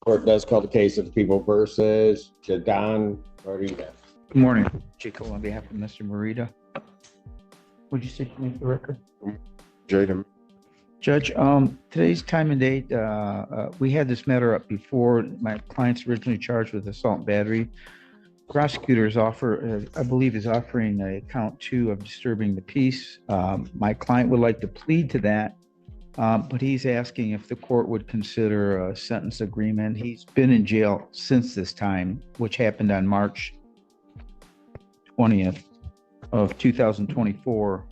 Court does call the case of the people versus Jadan Marita. Good morning, Chico, on behalf of Mr. Marita. Would you say to me for the record? Jadan. Judge, today's time and date, we had this matter up before. My client's originally charged with assault and battery. Prosecutors I believe is offering a count 2 of disturbing the peace. My client would like to plead to that, but he's asking if the court would consider a sentence agreement. He's been in jail since this time, which happened on March 20th of 2024.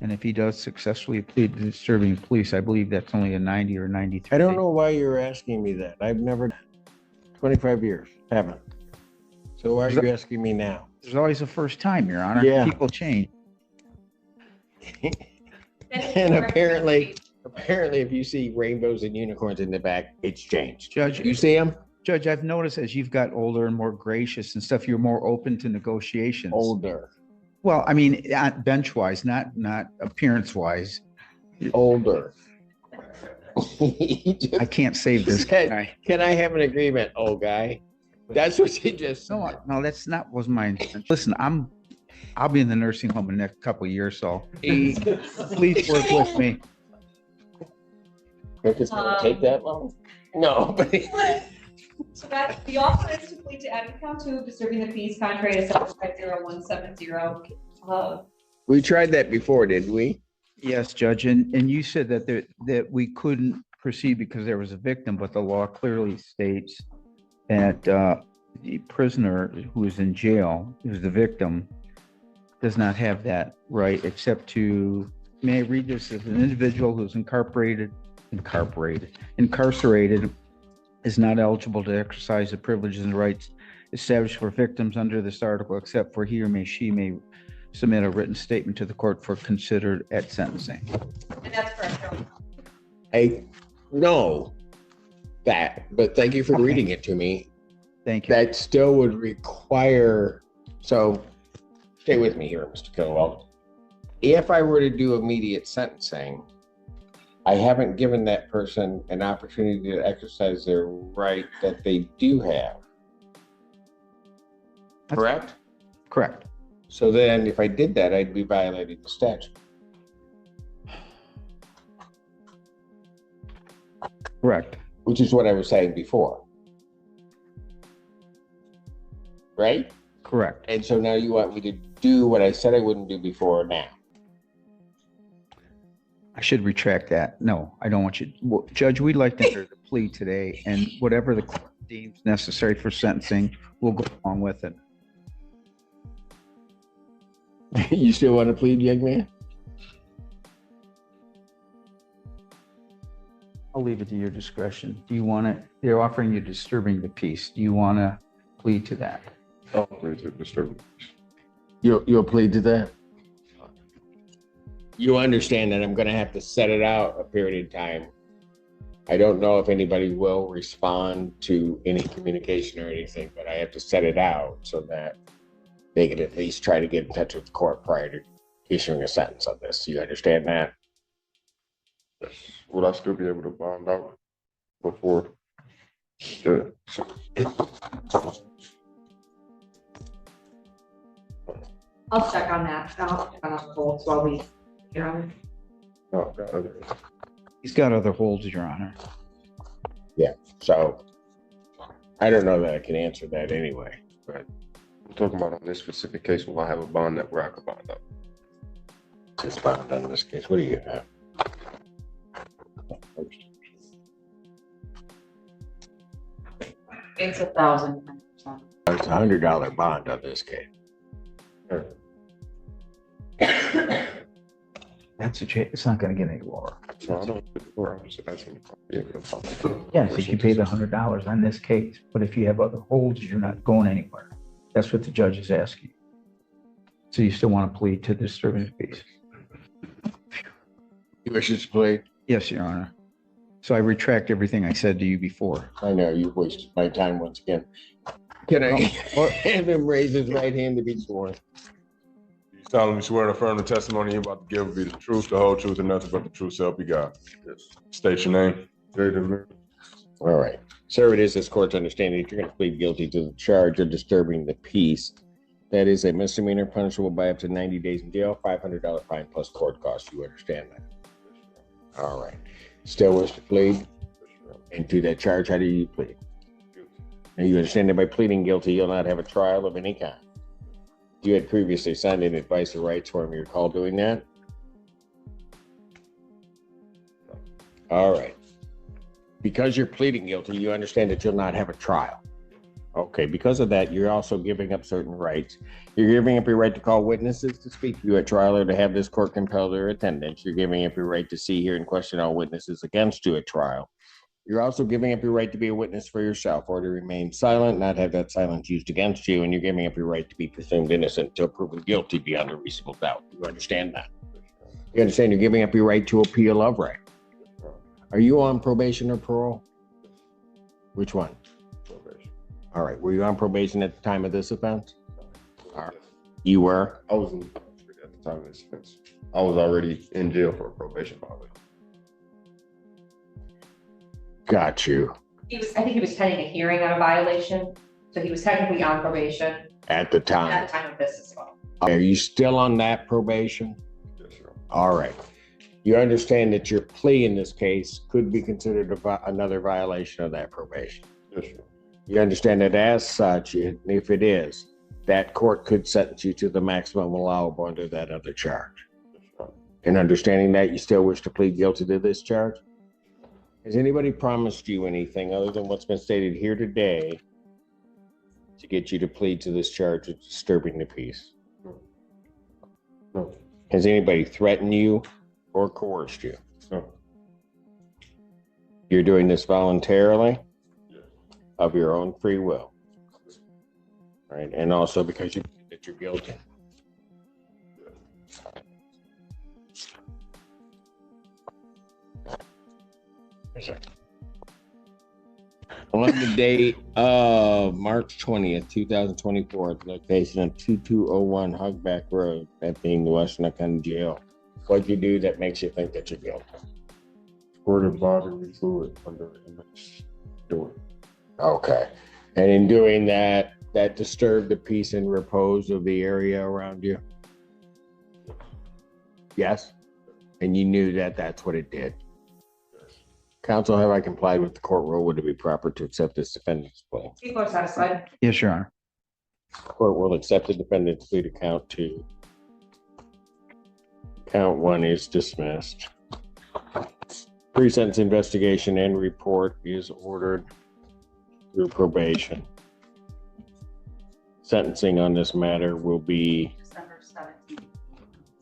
And if he does successfully plead to disturbing the police, I believe that's only a 90 or 93. I don't know why you're asking me that. I've never, 25 years, haven't. So why are you asking me now? There's always a first time, Your Honor. Yeah. People change. And apparently, if you see rainbows and unicorns in the back, it's changed. Judge, You see them? Judge, I've noticed as you've got older and more gracious and stuff, you're more open to negotiations. Older. Well, I mean, bench-wise, not appearance-wise. Older. I can't save this guy. Can I have an agreement, old guy? That's what you just said. No, that's not was my intention. Listen, I'll be in the nursing home in the next couple of years, so please work with me. Think it's gonna take that long? No, but So that the offer is to plead to add count 2 of disturbing the peace contrary to 750170. we tried that before, didn't we? Yes, Judge, and you said that we couldn't proceed because there was a victim, but the law clearly states that the prisoner who is in jail, who's the victim, does not have that right except to, may I read this, as an individual who's incarcerated, is not eligible to exercise the privileges and rights established for victims under this article, except for he or she may submit a written statement to the court for considered at sentencing. And that's correct. I know that, but thank you for reading it to me. Thank you. That still would require, so stay with me here, Mr. Kilwell. If I were to do immediate sentencing, I haven't given that person an opportunity to exercise their right that they do have. Correct? Correct. So then if I did that, I'd be violating the statute. Correct. Which is what I was saying before. Right? Correct. And so now you want me to do what I said I wouldn't do before now. I should retract that. No, I don't want you. Well, Judge, we'd like to enter the plea today, and whatever the court deems necessary for sentencing, we'll go along with it. You still want to plead, young man? I'll leave it to your discretion. Do you want to, they're offering you disturbing the peace. Do you want to plead to that? I'll plead to disturbance. You'll plead to that? You understand that I'm going to have to set it out a period of time. I don't know if anybody will respond to any communication or anything, but I have to set it out so that they can at least try to get in touch with the court prior to issuing a sentence on this. You understand that? Yes. Would I still be able to bond out before? Yeah. I'll check on that. I'll check on the holds while we, No, He's got other holds, Your Honor. Yeah. So I don't know that I can answer that anyway, but I'm talking about on this specific case, will I have a bond that where I could bond out? it's bond on this case. What do you have? it's 1,000. It's a $100 bond on this case. That's it's not going to get any lower. No, I don't. I was asking if I'd be able to bond out. Yes, if you pay the $100 on this case, but if you have other holds, you're not going anywhere. That's what the judge is asking. So you still want to plead to disturbing the peace? You wish to plead? Yes, Your Honor. So I retract everything I said to you before. I know you've wasted my time once again. Can I have him raise his right hand to be sworn? You solemnly swear and affirm the testimony you're about to give will be the truth, the whole truth, and nothing but the truth, so help you God. Yes. State your name. Jadan Marita. All right. Sir, it is this court's understanding that you're going to plead guilty to the charge of disturbing the peace. That is a misdemeanor punishable by up to 90 days in jail, $500 fine plus court costs. You understand that? All right. Still wish to plead? And to that charge, how do you plead? Now, you understand that by pleading guilty, you'll not have a trial of any kind. You had previously signed an advice of rights form. You recall doing that? All right. Because you're pleading guilty, you understand that you'll not have a trial. Okay, because of that, you're also giving up certain rights. You're giving up your right to call witnesses to speak to you at trial or to have this court compel their attendance. You're giving up your right to see, hear, and question all witnesses against you at trial. You're also giving up your right to be a witness for yourself or to remain silent, not have that silence used against you, and you're giving up your right to be presumed innocent until proven guilty beyond a reasonable doubt. You understand that? You understand you're giving up your right to appeal of right. Are you on probation or parole? Which one? Probation. All right. Were you on probation at the time of this offense? All right. You were? I was in at the time of this offense. I was already in jail for a probation violation. Got you. I think he was pending a hearing on a violation, so he was technically on probation At the at time. the time of this as well. Are you still on that probation? Yes, sir. All right. You understand that your plea in this case could be considered another violation of that probation. Yes, sir. You understand that as such, if it is, that court could sentence you to the maximum allowable under that other charge. Yes, sir. And understanding that, you still wish to plead guilty to this charge? Has anybody promised you anything other than what's been stated here today to get you to plead to this charge of disturbing the peace? No. Has anybody threatened you or coerced you? No. You're doing this voluntarily Yes. of your own free will, right? And also because you believe that you're guilty. Yes, sir. On the date of March 20th, 2024, at the location of 2201 Hogback Road, that being the Western County Jail, what'd you do that makes you think that you're guilty? Squirted bodily fluid under an inmate's door. Okay. And in doing that, that disturbed the peace and repose of the area around you? Yes? And you knew that that's what it did? Yes. Counsel, have I complied with the court rule? Would it be proper to accept this defendant's plea? People are satisfied. Yes, Your Honor. Court will accept the defendant's plea to count two. Count one is dismissed. Pre-sentence investigation and report is ordered through probation. Sentencing on this matter will be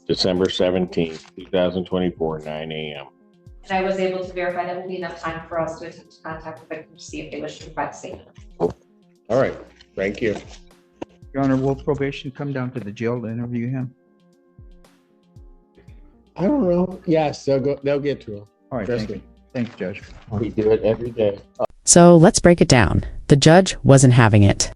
December 17th, 2024, 9 a.m. And I was able to verify that will be enough time for us to attempt to contact the victim to see if they wish to provide the statement. All right. Thank you. Your Honor, will probation come down to the jail to interview him? I don't know. Yes, they'll get to him. All right, Trust thank you. me. Thank you, Judge. We do it every day. So let's break it down. The judge wasn't having it.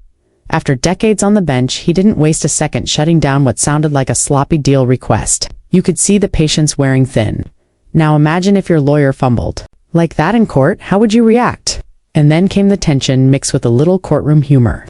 After decades on the bench, he didn't waste a second shutting down what sounded like a sloppy deal request. You could see the patience wearing thin. Now imagine if your lawyer fumbled. Like that in court, how would you react? And then came the tension mixed with a little courtroom humor.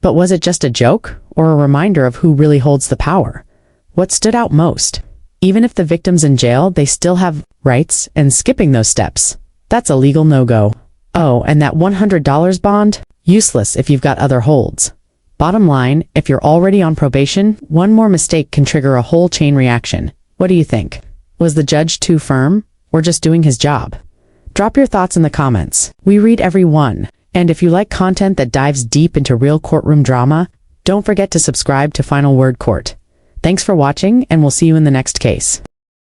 But was it just a joke, or a reminder of who really holds the power? What stood out most? Even if the victim's in jail, they still have rights, and skipping those steps, that's a legal no-go. Oh, and that $100 bond? Useless if you've got other holds. Bottom line, if you're already on probation, one more mistake can trigger a whole chain reaction. What do you think? Was the judge too firm, or just doing his job? Drop your thoughts in the comments. We read every one. And if you like content that dives deep into real courtroom drama, don't forget to subscribe to Final Word Court. Thanks for watching, and we'll see you in the next case.